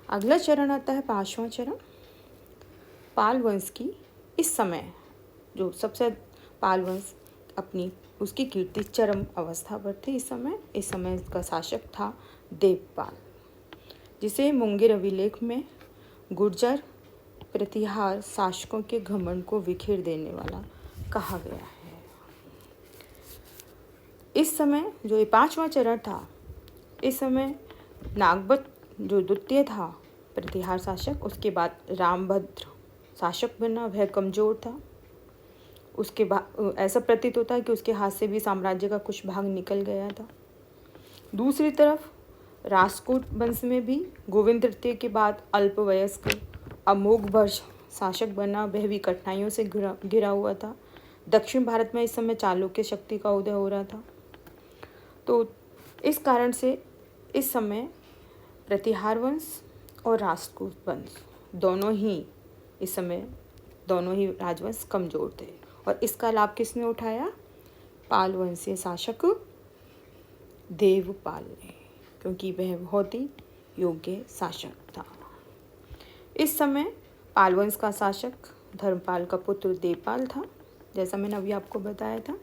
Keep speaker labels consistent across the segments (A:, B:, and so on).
A: अगला चरण आता है 5वां चरण, पाल वंश की। इस समय जो सबसे पाल वंश अपनी उसकी कीर्ति चरम अवस्था पर थी। इस समय इसका शासक था देवपाल, जिसे मुंगेर अभिलेख में गुर्जर प्रतिहार शासकों के घमंड को विखेर देने वाला कहा गया है। इस समय जो ये 5वां चरण था, इस समय नागभट्ट जो द्वितीय था प्रतिहार शासक, उसके बाद रामभद्र शासक बना। वह कमज़ोर था। उसके बाद ऐसा प्रतीत होता है कि उसके हाथ से भी साम्राज्य का कुछ भाग निकल गया था। दूसरी तरफ राष्ट्रकूट वंश में भी गोविंद तृतीय के बाद अल्पवयस्क अमोघवर्ष शासक बना। वह भी कठिनाइयों से घिरा हुआ था। दक्षिण भारत में इस समय चालुक्य शक्ति का उदय हो रहा था। तो इस कारण से इस समय प्रतिहार वंश और राष्ट्रकूट वंश दोनों ही राजवंश कमज़ोर थे। और इसका लाभ किसने उठाया? पाल वंशीय शासक देवपाल ने, क्योंकि वह बहुत ही योग्य शासक था। इस समय पाल वंश का शासक धर्मपाल का पुत्र देवपाल था, जैसा मैंने अभी आपको बताया था।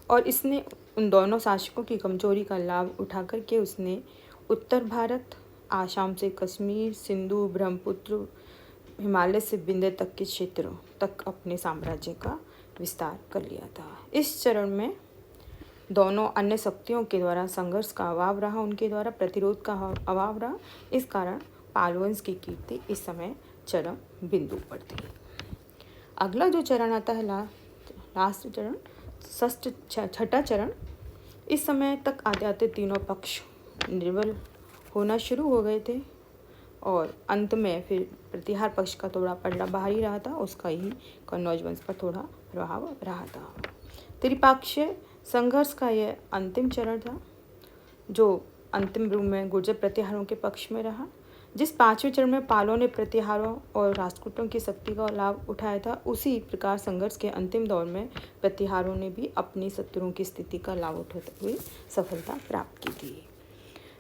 A: और इसने उन दोनों शासकों की कमजोरी का लाभ उठा करके उसने उत्तर भारत, आसाम से कश्मीर, सिंधु, ब्रह्मपुत्र, हिमालय से विंध्य तक के क्षेत्रों तक अपने साम्राज्य का विस्तार कर लिया था। इस चरण में दोनों अन्य शक्तियों के द्वारा संघर्ष का अभाव रहा, उनके द्वारा प्रतिरोध का अभाव रहा। इस कारण पाल वंश की कीर्ति इस समय चरम बिंदु पर थी। अगला जो चरण आता है लास्ट चरण, छठा चरण। इस समय तक आते आते तीनों पक्ष निर्बल होना शुरू हो गए थे और अंत में फिर प्रतिहार पक्ष का थोड़ा पलड़ा बाहरी रहा था, उसका ही कन्नौज वंश पर थोड़ा प्रभाव रहा था। त्रिपक्षीय संघर्ष का यह अंतिम चरण था, जो अंतिम रूप में गुर्जर प्रतिहारों के पक्ष में रहा। जिस 5वें चरण में पालों ने प्रतिहारों और राष्ट्रकूटों की शक्ति का लाभ उठाया था, उसी प्रकार संघर्ष के अंतिम दौर में प्रतिहारों ने भी अपनी शत्रुओं की स्थिति का लाभ उठाते हुए सफलता प्राप्त की थी।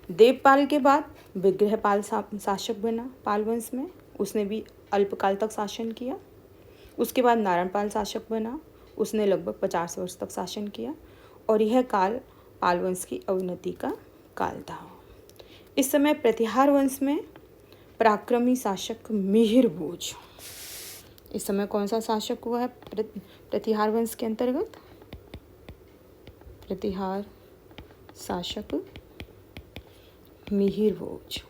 A: देवपाल के बाद विग्रहपाल शासक बना पाल वंश में, उसने भी अल्पकाल तक शासन किया। उसके बाद नारायणपाल शासक बना, उसने लगभग 50 वर्ष तक शासन किया और यह काल पाल वंश की अवनति का काल था। इस समय प्रतिहार वंश में पराक्रमी शासक मिहिर भोज, इस समय कौन सा शासक हुआ है प्रतिहार वंश के अंतर्गत? प्रतिहार शासक मिहिर भोज,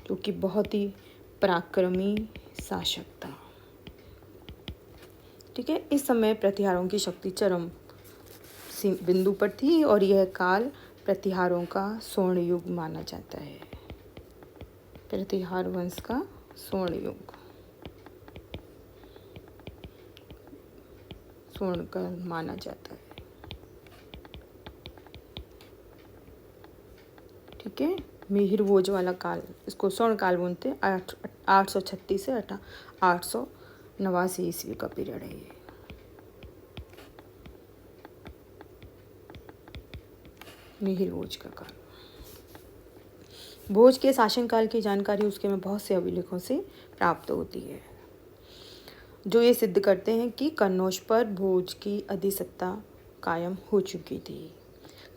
A: जो कि बहुत ही पराक्रमी शासक था। ठीक है, इस समय प्रतिहारों की शक्ति चरम बिंदु पर थी और यह काल प्रतिहारों का स्वर्ण युग माना जाता है। प्रतिहार वंश का स्वर्ण युग, स्वर्ण काल माना जाता है। ठीक है, मिहिर भोज वाला काल, इसको स्वर्ण काल बोलते हैं। 836 से 889 ईस्वी का पीरियड है ये। मिहिर भोज का काल। भोज के शासनकाल की जानकारी उसके में बहुत से अभिलेखों से प्राप्त होती है, जो ये सिद्ध करते हैं कि कन्नौज पर भोज की अधिसत्ता कायम हो चुकी थी।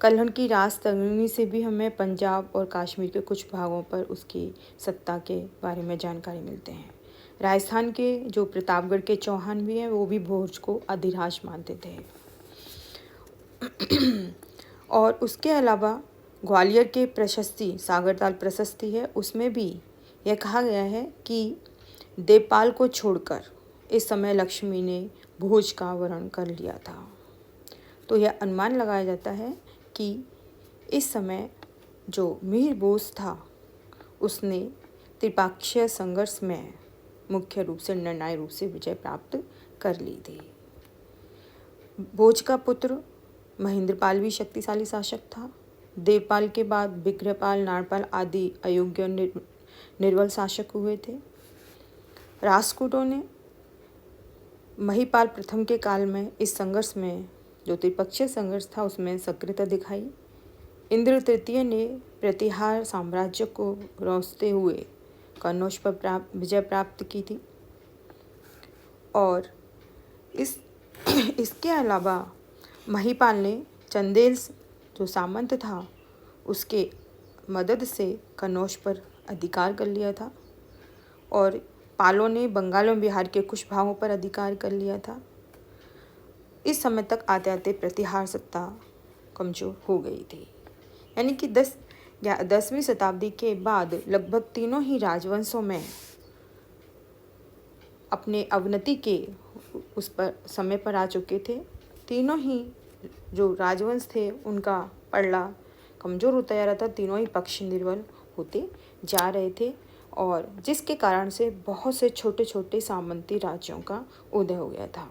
A: कल्हड़ की राजतरनी से भी हमें पंजाब और कश्मीर के कुछ भागों पर उसकी सत्ता के बारे में जानकारी मिलते हैं। राजस्थान के जो प्रतापगढ़ के चौहान भी हैं, वो भी भोज को अधिराज मानते थे। और उसके अलावा ग्वालियर के प्रशस्ति सागरताल प्रशस्ति है, उसमें भी यह कहा गया है कि देवपाल को छोड़कर इस समय लक्ष्मी ने भोज का वरण कर लिया था। तो यह अनुमान लगाया जाता है कि इस समय जो मिहिर भोज था, उसने त्रिपक्षीय संघर्ष में मुख्य रूप से निर्णायक रूप से विजय प्राप्त कर ली थी। भोज का पुत्र महेंद्रपाल भी शक्तिशाली शासक था। देवपाल के बाद विग्रहपाल, नारपाल आदि अयोग्य निर्बल शासक हुए थे। राष्ट्रकूटों ने महिपाल प्रथम के काल में इस संघर्ष में, जो त्रिपक्षीय संघर्ष था, उसमें सक्रियता दिखाई। इंद्र तृतीय ने प्रतिहार साम्राज्य को रोसते हुए कन्नौज पर विजय प्राप्त की थी। और इसके अलावा महिपाल ने चंदेल जो सामंत था उसके मदद से कन्नौज पर अधिकार कर लिया था और पालों ने बंगाल और बिहार के कुछ भागों पर अधिकार कर लिया था। इस समय तक आते आते प्रतिहार सत्ता कमजोर हो गई थी, यानी कि 10वीं शताब्दी के बाद लगभग तीनों ही राजवंशों में अपने अवनति के उस पर समय पर आ चुके थे। तीनों ही जो राजवंश थे उनका पलड़ा कमज़ोर होता जा रहा था, तीनों ही पक्ष निर्बल होते जा रहे थे और जिसके कारण से बहुत से छोटे छोटे सामंती राज्यों का उदय हो गया था।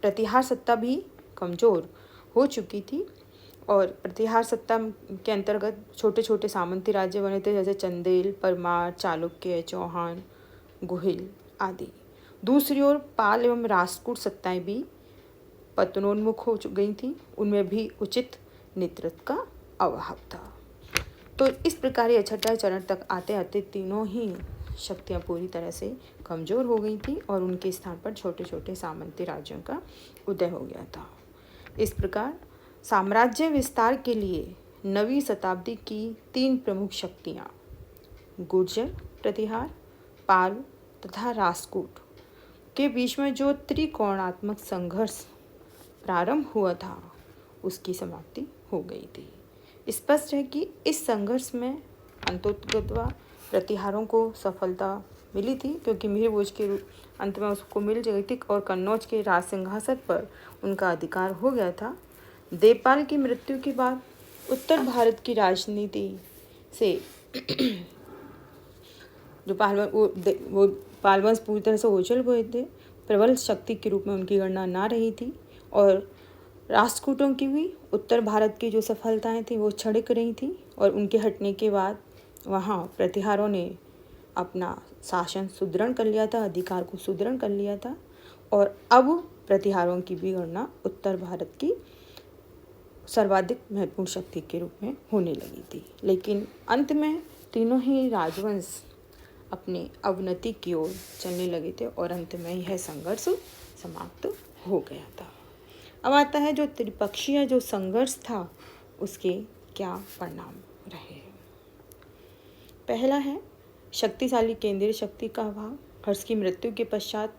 A: प्रतिहार सत्ता भी कमज़ोर हो चुकी थी और प्रतिहार सत्ता के अंतर्गत छोटे छोटे सामंती राज्य बने थे, जैसे चंदेल, परमार, चालुक्य, चौहान, गुहिल आदि। दूसरी ओर पाल एवं राष्ट्रकूट सत्ताएं भी पतनोन्मुख हो गई थी, उनमें भी उचित नेतृत्व का अभाव था। तो इस प्रकार ये छठा चरण तक आते आते तीनों ही शक्तियाँ पूरी तरह से कमज़ोर हो गई थी और उनके स्थान पर छोटे छोटे सामंती राज्यों का उदय हो गया था। इस प्रकार साम्राज्य विस्तार के लिए 9वीं शताब्दी की 3 प्रमुख शक्तियाँ गुर्जर प्रतिहार, पाल तथा राष्ट्रकूट के बीच में जो त्रिकोणात्मक संघर्ष प्रारंभ हुआ था उसकी समाप्ति हो गई थी। स्पष्ट है कि इस संघर्ष में अंततः प्रतिहारों को सफलता मिली थी, क्योंकि मिहिर के अंत में उसको मिल गई थी और कन्नौज के राज सिंहासन पर उनका अधिकार हो गया था। देवपाल की मृत्यु के बाद उत्तर भारत की राजनीति से जो वो पालवंश पूरी तरह से ओझल हुए थे, प्रबल शक्ति के रूप में उनकी गणना ना रही थी और राष्ट्रकूटों की भी उत्तर भारत की जो सफलताएं थी वो क्षणिक रही थी और उनके हटने के बाद वहाँ प्रतिहारों ने अपना शासन सुदृढ़ कर लिया था, अधिकार को सुदृढ़ कर लिया था और अब प्रतिहारों की भी गणना उत्तर भारत की सर्वाधिक महत्वपूर्ण शक्ति के रूप में होने लगी थी। लेकिन अंत में तीनों ही राजवंश अपनी अवनति की ओर चलने लगे थे और अंत में यह संघर्ष समाप्त हो गया था। अब आता है जो त्रिपक्षीय जो संघर्ष था उसके क्या परिणाम रहे। पहला है शक्तिशाली केंद्रीय शक्ति का अभाव। हर्ष की मृत्यु के पश्चात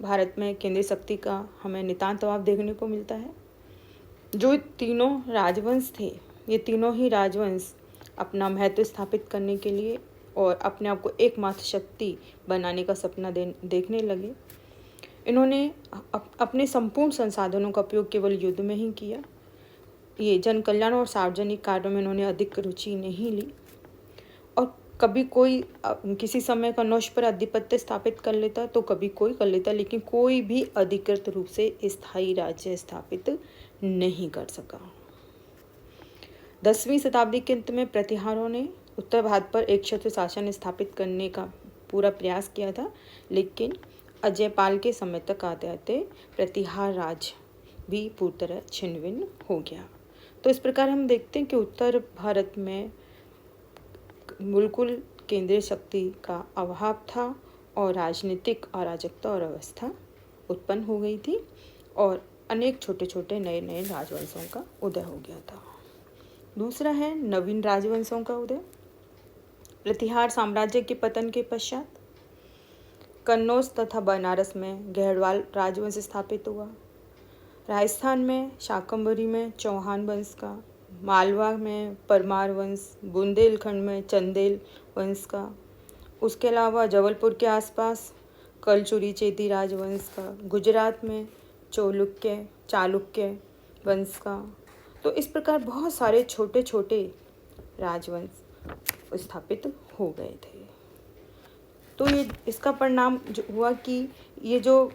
A: भारत में केंद्रीय शक्ति का हमें नितांत अभाव देखने को मिलता है। जो तीनों राजवंश थे, ये तीनों ही राजवंश अपना महत्व स्थापित करने के लिए और अपने आप को एकमात्र शक्ति बनाने का सपना देखने लगे। इन्होंने अपने संपूर्ण संसाधनों का उपयोग केवल युद्ध में ही किया। ये जन कल्याण और सार्वजनिक कार्यों में इन्होंने अधिक रुचि नहीं ली और कभी कोई किसी समय कन्नौज पर आधिपत्य स्थापित कर लेता तो कभी कोई कर लेता, लेकिन कोई भी अधिकृत रूप से स्थायी राज्य स्थापित नहीं कर सका। 10वीं शताब्दी के अंत में प्रतिहारों ने उत्तर भारत पर एक छत्र शासन स्थापित करने का पूरा प्रयास किया था, लेकिन अजयपाल के समय तक आते आते प्रतिहार राज भी पूरी तरह छिन्न भिन्न हो गया। तो इस प्रकार हम देखते हैं कि उत्तर भारत में बिल्कुल केंद्रीय शक्ति का अभाव था और राजनीतिक अराजकता और अवस्था उत्पन्न हो गई थी और अनेक छोटे छोटे नए नए राजवंशों का उदय हो गया था। दूसरा है नवीन राजवंशों का उदय। प्रतिहार साम्राज्य के पतन के पश्चात कन्नौज तथा बनारस में गढ़वाल राजवंश स्थापित हुआ। राजस्थान में शाकंभरी में चौहान वंश का, मालवा में परमार वंश, बुंदेलखंड में चंदेल वंश का, उसके अलावा जबलपुर के आसपास कलचुरी चेती राजवंश का, गुजरात में चालुक्य वंश का। तो इस प्रकार बहुत सारे छोटे छोटे राजवंश स्थापित हो गए थे। तो ये इसका परिणाम जो हुआ कि ये जो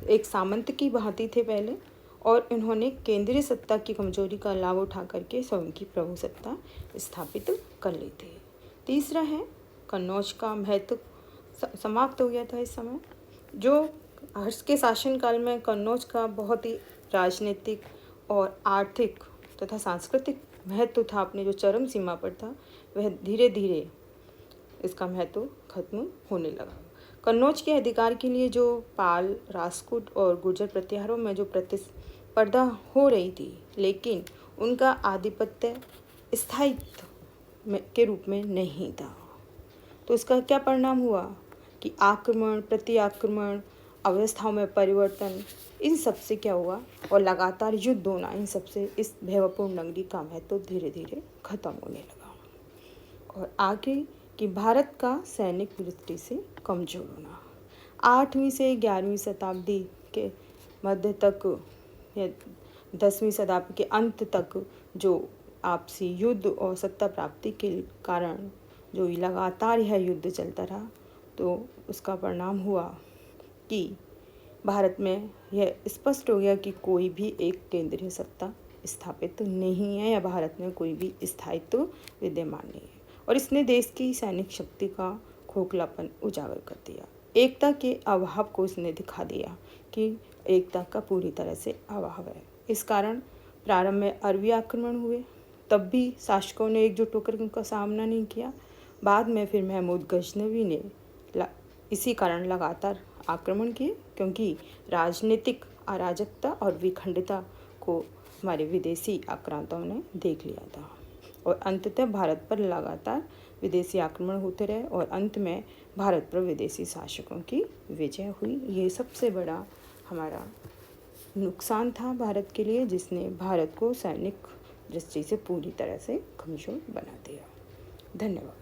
A: एक सामंत की भांति थे पहले और इन्होंने केंद्रीय सत्ता की कमजोरी का लाभ उठा करके स्वयं की प्रभु सत्ता स्थापित कर ली थी। तीसरा है कन्नौज का महत्व समाप्त हो गया था। इस समय जो हर्ष के शासनकाल में कन्नौज का बहुत ही राजनीतिक और आर्थिक तथा सांस्कृतिक महत्व था, अपने जो चरम सीमा पर था, वह धीरे धीरे इसका महत्व खत्म होने लगा। कन्नौज के अधिकार के लिए जो पाल, राजपूत और गुर्जर प्रतिहारों में जो प्रतिस्पर्धा हो रही थी, लेकिन उनका आधिपत्य स्थायित्व के रूप में नहीं था। तो इसका क्या परिणाम हुआ कि आक्रमण, प्रति आक्रमण, अवस्थाओं में परिवर्तन, इन सब से क्या हुआ, और लगातार युद्ध होना, इन सब से इस भैरवपूर्ण नगरी का महत्व धीरे धीरे खत्म होने लगा। और आगे कि भारत का सैनिक दृष्टि से कमजोर होना। 8वीं से 11वीं शताब्दी के मध्य तक या 10वीं शताब्दी के अंत तक जो आपसी युद्ध और सत्ता प्राप्ति के कारण जो लगातार यह युद्ध चलता रहा, तो उसका परिणाम हुआ कि भारत में यह स्पष्ट हो गया कि कोई भी एक केंद्रीय सत्ता स्थापित नहीं है या भारत में कोई भी स्थायित्व विद्यमान नहीं है। और इसने देश की सैनिक शक्ति का खोखलापन उजागर कर दिया। एकता के अभाव को इसने दिखा दिया कि एकता का पूरी तरह से अभाव है। इस कारण प्रारंभ में अरबी आक्रमण हुए, तब भी शासकों ने एकजुट होकर उनका सामना नहीं किया। बाद में फिर महमूद गजनवी ने इसी कारण लगातार आक्रमण किए, क्योंकि राजनीतिक अराजकता और विखंडता को हमारे विदेशी आक्रांताओं ने देख लिया था। और अंततः भारत पर लगातार विदेशी आक्रमण होते रहे और अंत में भारत पर विदेशी शासकों की विजय हुई। ये सबसे बड़ा हमारा नुकसान था भारत के लिए, जिसने भारत को सैनिक दृष्टि से पूरी तरह से कमजोर बना दिया। धन्यवाद।